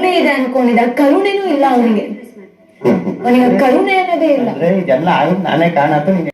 ಕರುಣೆ ಇದೆ ಅನ್ಕೊಂಡಿದ್ದ, ಕರುಣೆನೂ ಇಲ್ಲ ಅವನಿಗೆ ಕರುಣೆ ಅನ್ನೋದೇ ಇಲ್ಲ. ಇದೆಲ್ಲ ಆಗುತ್ತೆ ನಾನೇ ಕಾರಣ ಅಂತ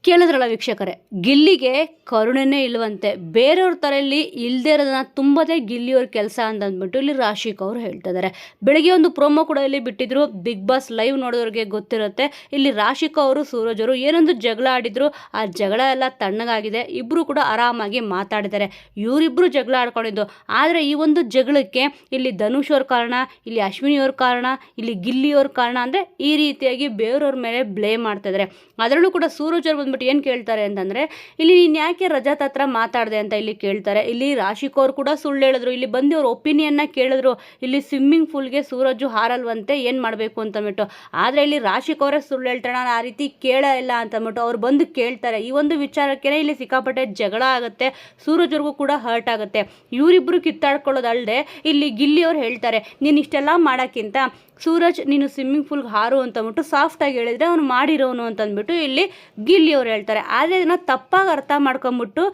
ಕೇಳಿದ್ರಲ್ಲ ವೀಕ್ಷಕರೇ, ಗಿಲ್ಲಿಗೆ ಕರುಣೆನೇ ಇಲ್ವಂತೆ. ಬೇರೆಯವ್ರ ತಲೆಯಲ್ಲಿ ಇಲ್ಲದೇ ಇರೋದನ್ನ ತುಂಬದೇ ಗಿಲ್ಲಿಯವ್ರ ಕೆಲಸ ಅಂತಂದ್ಬಿಟ್ಟು ಇಲ್ಲಿ ರಾಶಿಕ್ ಅವರು ಹೇಳ್ತಾ ಇದ್ದಾರೆ. ಬೆಳಗ್ಗೆ ಒಂದು ಪ್ರೋಮೋ ಕೂಡ ಇಲ್ಲಿ ಬಿಟ್ಟಿದ್ರು. ಬಿಗ್ ಬಾಸ್ ಲೈವ್ ನೋಡೋರಿಗೆ ಗೊತ್ತಿರುತ್ತೆ. ಇಲ್ಲಿ ರಾಶಿಕ್ ಅವರು ಸೂರಜ್ ಅವರು ಏನೊಂದು ಜಗಳ ಆಡಿದ್ರು, ಆ ಜಗಳ ಎಲ್ಲ ತಣ್ಣಗಾಗಿದೆ. ಇಬ್ಬರು ಕೂಡ ಆರಾಮಾಗಿ ಮಾತಾಡಿದ್ದಾರೆ. ಇವರಿಬ್ಬರು ಜಗಳ ಆಡ್ಕೊಂಡಿದ್ದು. ಆದರೆ ಈ ಒಂದು ಜಗಳಕ್ಕೆ ಇಲ್ಲಿ ಧನುಷ್ ಅವ್ರ ಕಾರಣ, ಇಲ್ಲಿ ಅಶ್ವಿನಿ ಅವ್ರ ಕಾರಣ, ಇಲ್ಲಿ ಗಿಲ್ಲಿಯವ್ರ ಕಾರಣ ಅಂದರೆ ಈ ರೀತಿಯಾಗಿ ಬೇರೆಯವ್ರ ಮೇಲೆ ಬ್ಲೇಮ್ ಮಾಡ್ತಾ ಇದ್ದಾರೆ. ಅದರಲ್ಲೂ ಕೂಡ ಸೂರಜ್ ಅವ್ರು ಬಂದ್ಬಿಟ್ಟು ಏನು ಕೇಳ್ತಾರೆ ಅಂತಂದರೆ, ಇಲ್ಲಿ ನೀನು ಯಾಕೆ ರಜತ್ ಹತ್ರ ಮಾತಾಡಿದೆ ಅಂತ ಇಲ್ಲಿ ಕೇಳ್ತಾರೆ. ಇಲ್ಲಿ ರಾಶಿಕ್ ಅವ್ರು ಕೂಡ ಸುಳ್ಳು ಹೇಳಿದ್ರು. ಇಲ್ಲಿ ಬಂದು ಅವ್ರ ಒಪಿನಿಯನ್ನ ಕೇಳಿದ್ರು. ಇಲ್ಲಿ ಸ್ವಿಮ್ಮಿಂಗ್ ಪೂಲ್ಗೆ ಸೂರಜ್ ಹಾರಲ್ವಂತೆ, ಏನು ಮಾಡಬೇಕು ಅಂತಂದ್ಬಿಟ್ಟು. ಆದರೆ ಇಲ್ಲಿ ರಾಶಿಕ್ ಅವರೇ ಸುಳ್ಳು ಹೇಳ್ತಾರೆ, ನಾನು ಆ ರೀತಿ ಕೇಳ ಇಲ್ಲ ಅಂತಂದ್ಬಿಟ್ಟು ಅವ್ರು ಬಂದು ಕೇಳ್ತಾರೆ. ಈ ಒಂದು ವಿಚಾರಕ್ಕೆ ಇಲ್ಲಿ ಸಿಕ್ಕಾಪಟ್ಟೆ ಜಗಳ ಆಗುತ್ತೆ. ಸೂರಜ್ ಅವ್ರಿಗೂ ಕೂಡ ಹರ್ಟ್ ಆಗುತ್ತೆ. ಇವರಿಬ್ಬರು ಕಿತ್ತಾಡ್ಕೊಳ್ಳೋದಲ್ಲದೆ ಇಲ್ಲಿ ಗಿಲ್ಲಿ ಅವ್ರು ಹೇಳ್ತಾರೆ, ನೀನು ಇಷ್ಟೆಲ್ಲ ಮಾಡೋಕ್ಕಿಂತ ಸೂರಜ್ ನೀನು ಸ್ವಿಮ್ಮಿಂಗ್ ಪೂಲ್ಗೆ ಹಾರು ಅಂತಂದ್ಬಿಟ್ಟು ಸಾಫ್ಟಾಗಿ ಹೇಳಿದರೆ ಅವನು ಮಾಡಿರೋನು ಅಂತಂದ್ಬಿಟ್ಟು ಇಲ್ಲಿ ಗಿಲ್ಲಿ ಅವ್ರು ಹೇಳ್ತಾರೆ. ಆದರೆ ಅದನ್ನು ತಪ್ಪಾಗಿ ಅರ್ಥ ಮಾಡ್ಕೊಂಬಿಟ್ಟು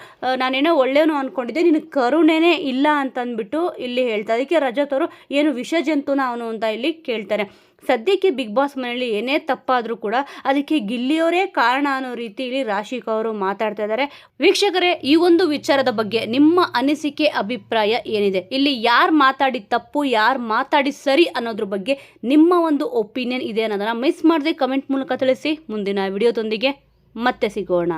ನಾನೇನೋ ಒಳ್ಳೆಯವನು ಅಂದ್ಕೊಂಡಿದ್ದೆ, ನಿನಗೆ ಕರುಣೆನೇ ಇಲ್ಲ ಅಂತಂದ್ಬಿಟ್ಟು ಇಲ್ಲಿ ಹೇಳ್ತಾರೆ. ಅದಕ್ಕೆ ರಜತ್ ಅವರು ಏನು ವಿಷ ಜಂತುನ ಅವನು ಅಂತ ಇಲ್ಲಿ ಕೇಳ್ತಾರೆ. ಸದ್ಯಕ್ಕೆ ಬಿಗ್ ಬಾಸ್ ಮನೆಯಲ್ಲಿ ಏನೇ ತಪ್ಪಾದರೂ ಕೂಡ ಅದಕ್ಕೆ ಗಿಲ್ಲಿಯವರೇ ಕಾರಣ ಅನ್ನೋ ರೀತಿಯಲ್ಲಿ ರಾಶಿಕ್ ಅವರು ಮಾತಾಡ್ತಾ ಇದ್ದಾರೆ. ವೀಕ್ಷಕರೇ, ಈ ಒಂದು ವಿಚಾರದ ಬಗ್ಗೆ ನಿಮ್ಮ ಅನಿಸಿಕೆ ಅಭಿಪ್ರಾಯ ಏನಿದೆ? ಇಲ್ಲಿ ಯಾರು ಮಾತಾಡಿ ತಪ್ಪು, ಯಾರು ಮಾತಾಡಿ ಸರಿ ಅನ್ನೋದ್ರ ಬಗ್ಗೆ ನಿಮ್ಮ ಒಂದು ಒಪಿನಿಯನ್ ಇದೆ ಅನ್ನೋದನ್ನು ಮಿಸ್ ಮಾಡದೆ ಕಮೆಂಟ್ ಮೂಲಕ ತಿಳಿಸಿ. ಮುಂದಿನ ವಿಡಿಯೋದೊಂದಿಗೆ ಮತ್ತೆ ಸಿಗೋಣ.